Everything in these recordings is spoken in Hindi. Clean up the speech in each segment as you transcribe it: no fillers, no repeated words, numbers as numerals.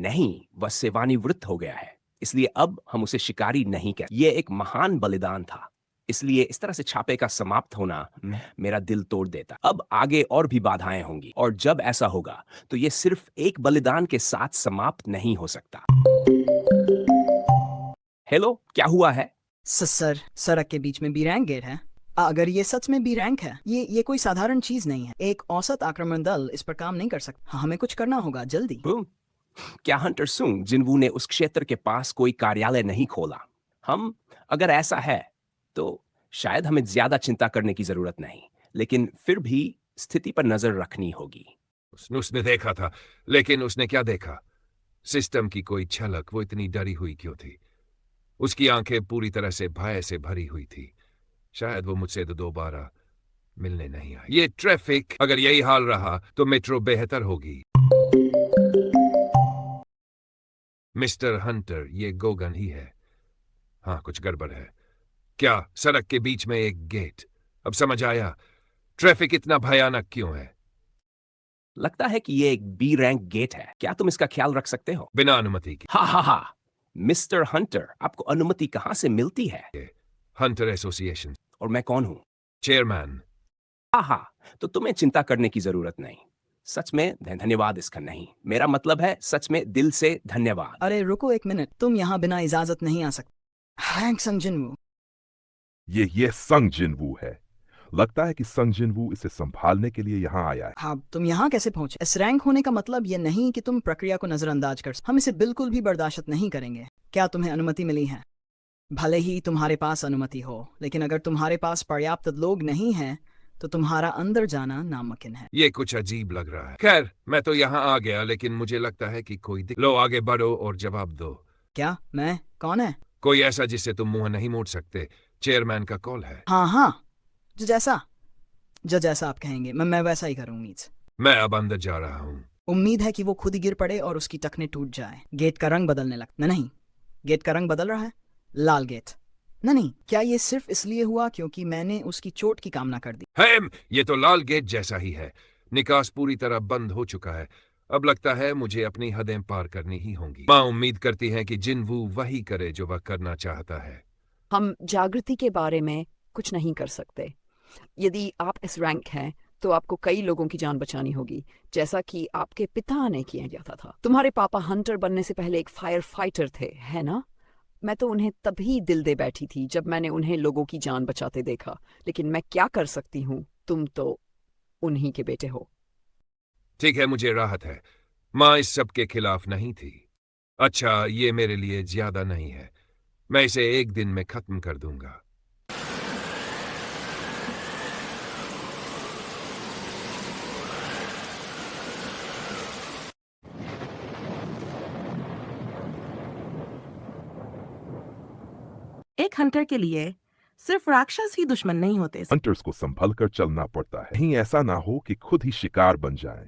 नहीं, वह सेवानिवृत्त हो गया है, इसलिए अब हम उसे शिकारी नहीं कहते। ये एक महान बलिदान था, इसलिए इस तरह से छापे का समाप्त होना मेरा दिल तोड़ देता। अब आगे और भी बाधाएं होंगी, और जब ऐसा होगा तो ये सिर्फ एक बलिदान के साथ समाप्त नहीं हो सकता। हेलो, क्या हुआ है? सर, सड़क के बीच में बी रैंक गेट है। अगर ये सच में बी रैंक है, ये कोई साधारण चीज नहीं है। एक औसत आक्रमण दल इस पर काम नहीं कर सकता। हमें कुछ करना होगा जल्दी। क्या हंटर सुंग जिनवू ने उस क्षेत्र के पास कोई कार्यालय नहीं खोला? हम अगर ऐसा है तो शायद हमें ज्यादा चिंता करने की जरूरत नहीं, लेकिन फिर भी स्थिति पर नजर रखनी होगी। उसने देखा था, लेकिन उसने क्या देखा? सिस्टम की कोई झलक। वो इतनी डरी हुई क्यों थी? उसकी आंखें पूरी तरह से भय से भरी हुई थी। शायद वो मुझसे दोबारा मिलने नहीं आई। ये ट्रैफिक, अगर यही हाल रहा तो मेट्रो बेहतर होगी। मिस्टर हंटर, ये गोगन ही है। हाँ, कुछ गड़बड़ है। क्या सड़क के बीच में एक गेट? अब समझ आया ट्रैफिक इतना भयानक क्यों है। लगता है कि ये एक बी रैंक गेट है। क्या तुम इसका ख्याल रख सकते हो? बिना अनुमति की। हा हा हा। मिस्टर हंटर, आपको अनुमति कहां से मिलती है? Hunter association. और मैं कौन हूं? चेयरमैन। हा हा। तो तुम्हें चिंता करने की जरूरत नहीं। सच में धन्यवाद इसका नहीं, मेरा मतलब है सच में दिल से धन्यवाद। अरे रुको एक मिनट, तुम यहाँ बिना इजाजत नहीं आ सकते। हैंक संग जिनवू। ये संग जिनवू है। लगता है कि संग जिनवू इसे संभालने के लिए यहाँ आया है। हाँ, तुम यहाँ कैसे पहुंचे? एस रैंक होने का मतलब ये नहीं कि तुम प्रक्रिया को नजरअंदाज कर। हम इसे बिल्कुल भी बर्दाश्त नहीं करेंगे। क्या तुम्हें अनुमति मिली है? भले ही तुम्हारे पास अनुमति हो, लेकिन अगर तुम्हारे पास पर्याप्त लोग नहीं हैं तो तुम्हारा अंदर जाना नामुमकिन है। ये कुछ अजीब लग रहा है। खैर, मैं तो यहाँ आ गया, लेकिन मुझे लगता है कि लो आगे बढ़ो और जवाब दो। क्या? मैं? कौन है? कोई ऐसा जिससे तुम मुंह नहीं मोड़ सकते। चेयरमैन का कॉल है। हाँ हाँ, जो जैसा आप कहेंगे मैं वैसा ही करूँ। उम्मीद मैं अब अंदर जा रहा हूँ। उम्मीद है कि वो खुद ही गिर पड़े और उसकी टखने टूट जाए। गेट का रंग बदलने लगता। नहीं, गेट का रंग बदल रहा है। लाल गेट। नहीं, क्या ये सिर्फ इसलिए हुआ क्योंकि मैंने उसकी चोट की कामना कर दी? हेम, ये तो लाल गेट जैसा ही है। निकास पूरी तरह बंद हो चुका है। अब लगता है मुझे अपनी हदें पार करनी ही होंगी। माँ उम्मीद करती है कि जिनवू वही करे जो वह करना चाहता है। हम जागृति के बारे में कुछ नहीं कर सकते। यदि आप इस रैंक हैं तो आपको कई लोगों की जान बचानी होगी, जैसा कि आपके पिता ने किया जाता था। तुम्हारे पापा हंटर बनने से पहले एक फायर फाइटर थे, है ना? मैं तो उन्हें तभी दिल दे बैठी थी जब मैंने उन्हें लोगों की जान बचाते देखा। लेकिन मैं क्या कर सकती हूँ? तुम तो उन्हीं के बेटे हो। ठीक है, मुझे राहत है। माँ इस सब के खिलाफ नहीं थी। अच्छा, ये मेरे लिए ज्यादा नहीं है। मैं इसे एक दिन में खत्म कर दूंगा। एक हंटर के लिए सिर्फ राक्षस ही दुश्मन नहीं होते। हंटर्स को संभल कर चलना पड़ता है, कहीं ऐसा ना हो कि खुद ही शिकार बन जाएं।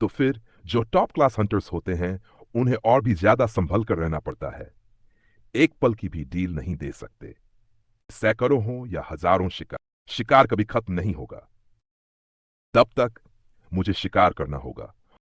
तो फिर जो टॉप क्लास हंटर्स होते हैं उन्हें और भी ज्यादा संभल कर रहना पड़ता है। एक पल की भी डील नहीं दे सकते। सैकड़ों हो या हजारों शिकार कभी खत्म नहीं होगा। तब तक मुझे शिकार करना होगा।